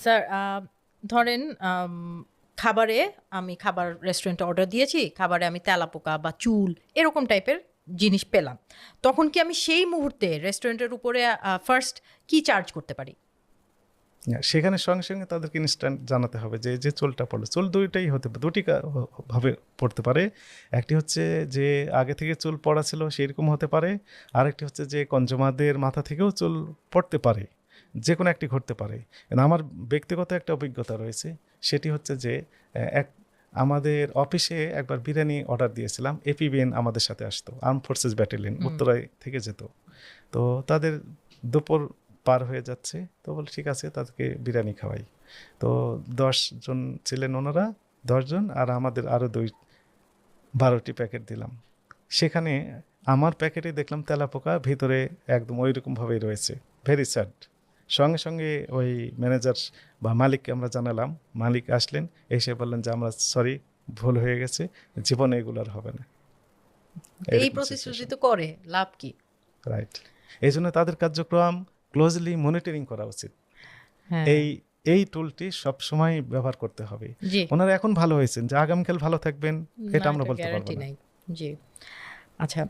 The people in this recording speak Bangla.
স্যার ধরেন খাবারে আমি খাবার রেস্টুরেন্টে অর্ডার দিয়েছি, খাবারে আমি তেলাপোকা বা চুল এরকম টাইপের জিনিস পেলাম, তখন কি আমি সেই মুহূর্তে রেস্টুরেন্টের উপরে ফার্স্ট কি চার্জ করতে পারি? সেখানে সঙ্গে সঙ্গে তাদেরকে ইনস্ট্যান্ট জানাতে হবে যে যে চুলটা পড়লো, চুল দুইটাই হতে পারে, দুটি ভাবে পড়তে পারে। একটি হচ্ছে যে আগে থেকে চুল পড়া ছিল সেরকম হতে পারে, আরেকটি হচ্ছে যে কনজুমারদের মাথা থেকেও চুল পড়তে পারে, যে কোনো একটি ঘটতে পারে। কিন্তু আমার ব্যক্তিগত একটা অভিজ্ঞতা রয়েছে, সেটি হচ্ছে যে এক আমাদের অফিসে একবার বিরিয়ানি অর্ডার দিয়েছিলাম, এপিবিএন আমাদের সাথে আসতো, আর্ম ফোর্সেস ব্যাটালিয়ন, উত্তরায় থেকে যেত। তো তাদের দুপুর পার হয়ে যাচ্ছে, তো বলে ঠিক আছে তাদেরকে বিরিয়ানি খাওয়াই। তো 10 জন ছিলেন ওনারা, 10 জন, আর আমাদের আরও 12টি প্যাকেট দিলাম। সেখানে আমার প্যাকেটে দেখলাম তেলাপোকা ভিতরে একদম ওই রকমভাবেই রয়েছে। Very sad. সঙ্গে সঙ্গে ওই ম্যানেজার বা মালিককে আমরা জানালাম, মালিক আসলেন, এসে বললেন যে আমরা সরি, ভুল হয়ে গেছে, জীবনে এগুলো আর হবে না। এই প্রতিশ্রুতি তো করে লাভ কি? রাইট। এই জন্য তাদের কার্যক্রম ক্লোজলি মনিটরিং করা উচিত। হ্যাঁ। এই এই টুলটি সবসময় ব্যবহার করতে হবে। জি। ওনারা এখন ভালো হয়েছেন, যে আগামীকাল ভালো থাকবেন এটা না, আমরা এটা বলতে পারবো গ্যারান্টি না। নাই। জি। আচ্ছা,